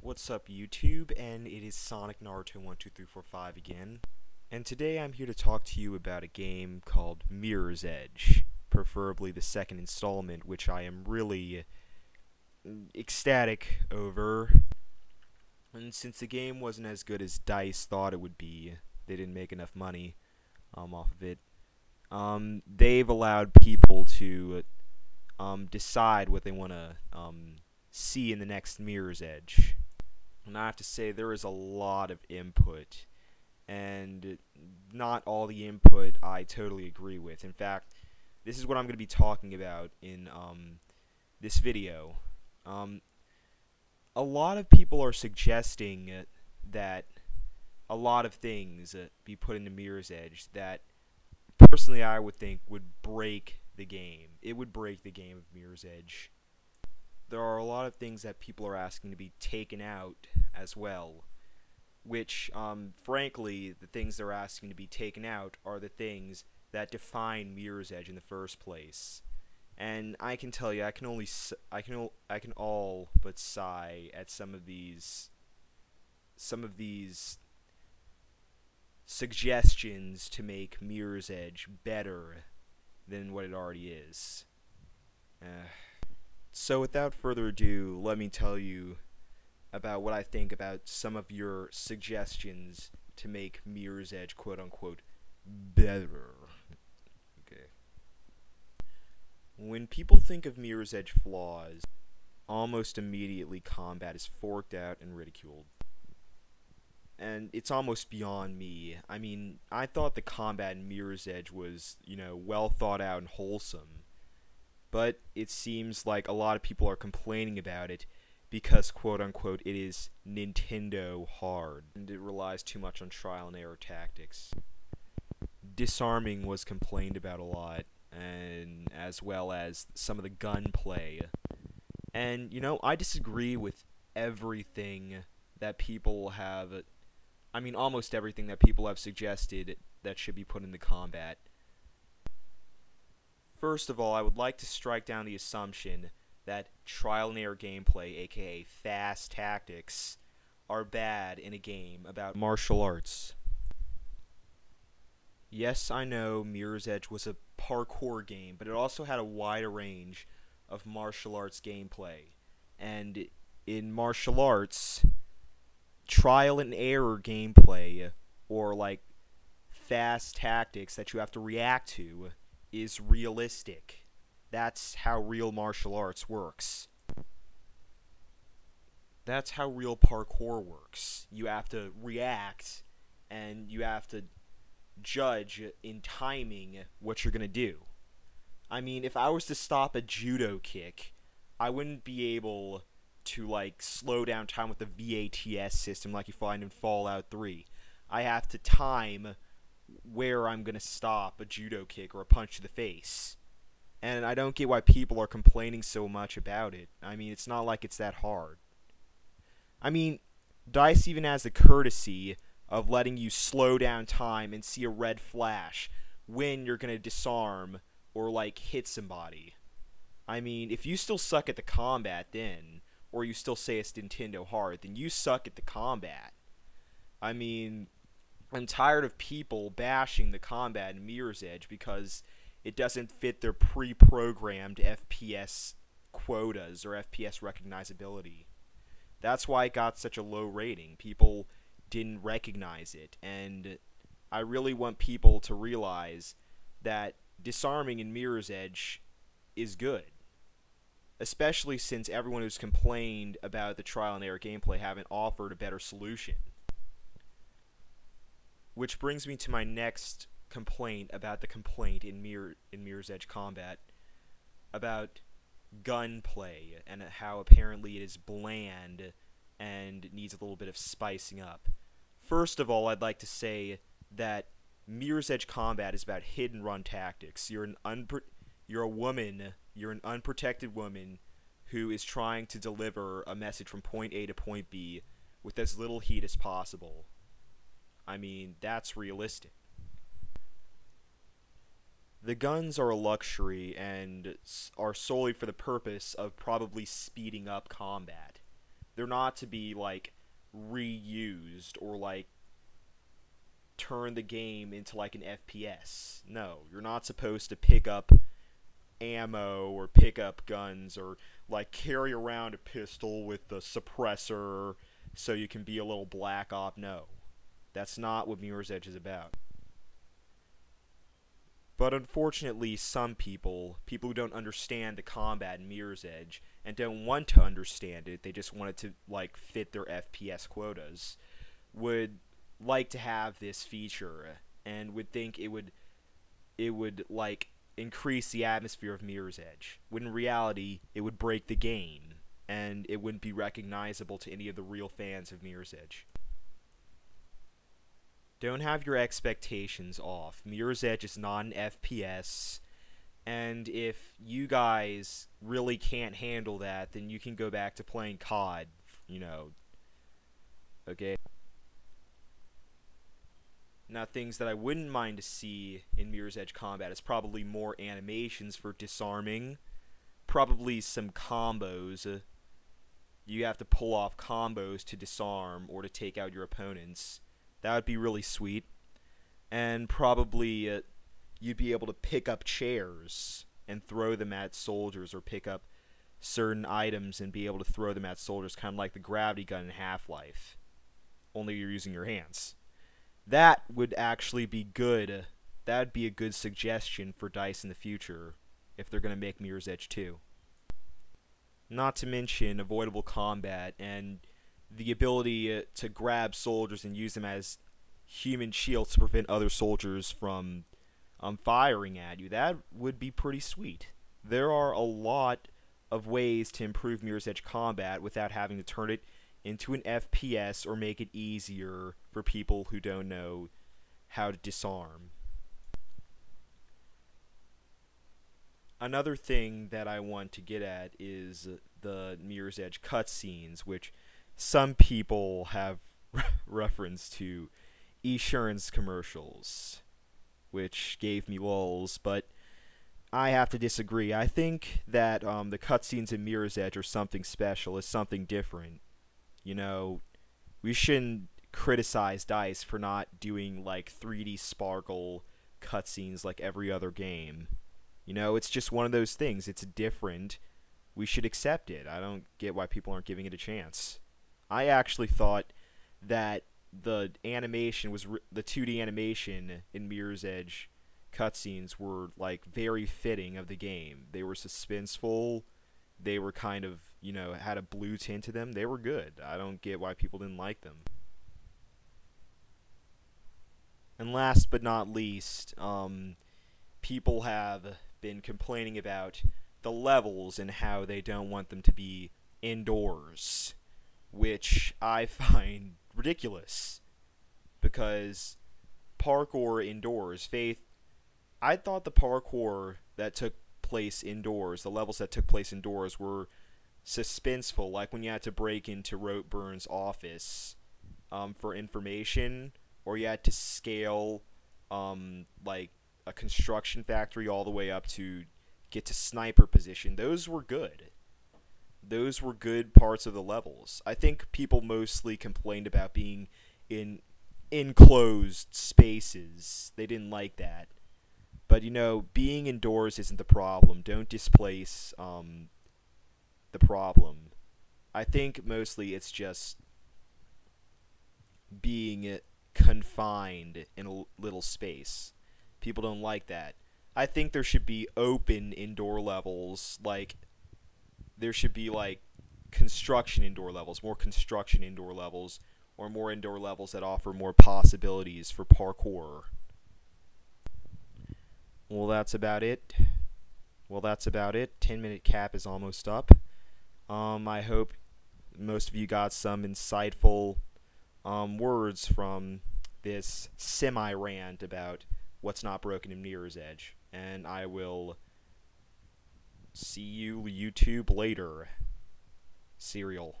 What's up YouTube, and it is Sonic Naruto 12345 again. And today I'm here to talk to you about a game called Mirror's Edge, preferably the second installment, which I am really ecstatic over. And since the game wasn't as good as DICE thought it would be, they didn't make enough money off of it. They've allowed people to decide what they want to see in the next Mirror's Edge. And I have to say, there is a lot of input, and not all the input I totally agree with. In fact, this is what I'm going to be talking about in this video. A lot of people are suggesting that a lot of things be put into Mirror's Edge that, personally, I would think would break the game. It would break the game of Mirror's Edge. There are a lot of things that people are asking to be taken out as well, which, frankly, the things they're asking to be taken out are the things that define Mirror's Edge in the first place. And I can tell you, I can all but sigh at some of these suggestions to make Mirror's Edge better than what it already is. So without further ado, let me tell you about what I think about some of your suggestions to make Mirror's Edge quote-unquote better. Okay. When people think of Mirror's Edge flaws, almost immediately combat is forked out and ridiculed. And it's almost beyond me. I mean, I thought the combat in Mirror's Edge was, well thought out and wholesome. But it seems like a lot of people are complaining about it because, quote-unquote, it is Nintendo hard, and it relies too much on trial and error tactics. Disarming was complained about a lot, and as well as some of the gunplay. And, I disagree with everything that people have, almost everything that people have suggested that should be put into combat. First of all, I would like to strike down the assumption that trial and error gameplay, aka fast tactics, are bad in a game about martial arts. Yes, I know Mirror's Edge was a parkour game, but it also had a wider range of martial arts gameplay. And in martial arts, trial and error gameplay, or fast tactics that you have to react to, is realistic. That's how real martial arts works. That's how real parkour works. You have to react, and you have to judge in timing what you're gonna do. If I was to stop a judo kick, I wouldn't be able to, slow down time with the VATS system like you find in Fallout 3. I have to time where I'm gonna stop a judo kick or a punch to the face. And I don't get why people are complaining so much about it. It's not like it's that hard. DICE even has the courtesy of letting you slow down time and see a red flash when you're gonna disarm or hit somebody. If you still suck at the combat then, or you still say it's Nintendo hard, then you suck at the combat. I'm tired of people bashing the combat in Mirror's Edge because it doesn't fit their pre-programmed FPS quotas or FPS recognizability. That's why it got such a low rating. People didn't recognize it, and I really want people to realize that disarming in Mirror's Edge is good. Especially since everyone who's complained about the trial and error gameplay haven't offered a better solution. Which brings me to my next complaint about the complaint in Mirror's Edge combat about gunplay and how apparently it is bland and needs a little bit of spicing up. First of all, I'd like to say that Mirror's Edge combat is about hit and run tactics. You're an unprotected woman who is trying to deliver a message from point A to point B with as little heat as possible. That's realistic. The guns are a luxury and are solely for the purpose of probably speeding up combat. They're not to be, like, reused or, like, turn the game into, like, an FPS. No, you're not supposed to pick up ammo or pick up guns or, like, carry around a pistol with the suppressor so you can be a little Black Op. No, that's not what Mirror's Edge is about. But unfortunately, some people who don't understand the combat in Mirror's Edge and don't want to understand it, they just want it to, like, fit their FPS quotas, would like to have this feature and would think it would like increase the atmosphere of Mirror's Edge, when in reality it would break the game and it wouldn't be recognizable to any of the real fans of Mirror's Edge. Don't have your expectations off. Mirror's Edge is not an FPS, and if you guys really can't handle that, then you can go back to playing COD, you know, okay? Now, things that I wouldn't mind to see in Mirror's Edge combat is probably more animations for disarming, probably some combos. You have to pull off combos to disarm or to take out your opponents. That would be really sweet. And probably you'd be able to pick up chairs and throw them at soldiers, or pick up certain items and be able to throw them at soldiers, kind of like the gravity gun in Half-Life, only you're using your hands. That would actually be good. That would be a good suggestion for DICE in the future if they're going to make Mirror's Edge 2. Not to mention avoidable combat and the ability to grab soldiers and use them as human shields to prevent other soldiers from firing at you. That would be pretty sweet. There are a lot of ways to improve Mirror's Edge combat without having to turn it into an FPS or make it easier for people who don't know how to disarm. Another thing that I want to get at is the Mirror's Edge cutscenes, which some people have referenced to Esurance commercials, which gave me lulls, but I have to disagree. I think that the cutscenes in Mirror's Edge are something special, is something different. You know, we shouldn't criticize DICE for not doing, like, 3D sparkle cutscenes like every other game. You know, it's just one of those things. It's different. We should accept it. I don't get why people aren't giving it a chance. I actually thought that the animation was the 2D animation in Mirror's Edge cutscenes were, like, very fitting of the game. They were suspenseful. They were kind of, you know, had a blue tint to them. They were good. I don't get why people didn't like them. And last but not least, people have been complaining about the levels and how they don't want them to be indoors, which I find ridiculous, because parkour indoors, I thought the parkour that took place indoors, the levels that took place indoors, were suspenseful, like when you had to break into Roteburn's office for information, or you had to scale like a construction factory all the way up to get to sniper position. Those were good. Those were good parts of the levels. I think people mostly complained about being in enclosed spaces. They didn't like that. But, you know, being indoors isn't the problem. Don't displace the problem. I think mostly it's just being confined in a little space. People don't like that. I think there should be open indoor levels, like there should be, like, construction indoor levels, more construction indoor levels, or more indoor levels that offer more possibilities for parkour. Well, that's about it. 10-minute cap is almost up. I hope most of you got some insightful words from this semi-rant about what's not broken in Mirror's Edge. And I will see you YouTube later. Serial.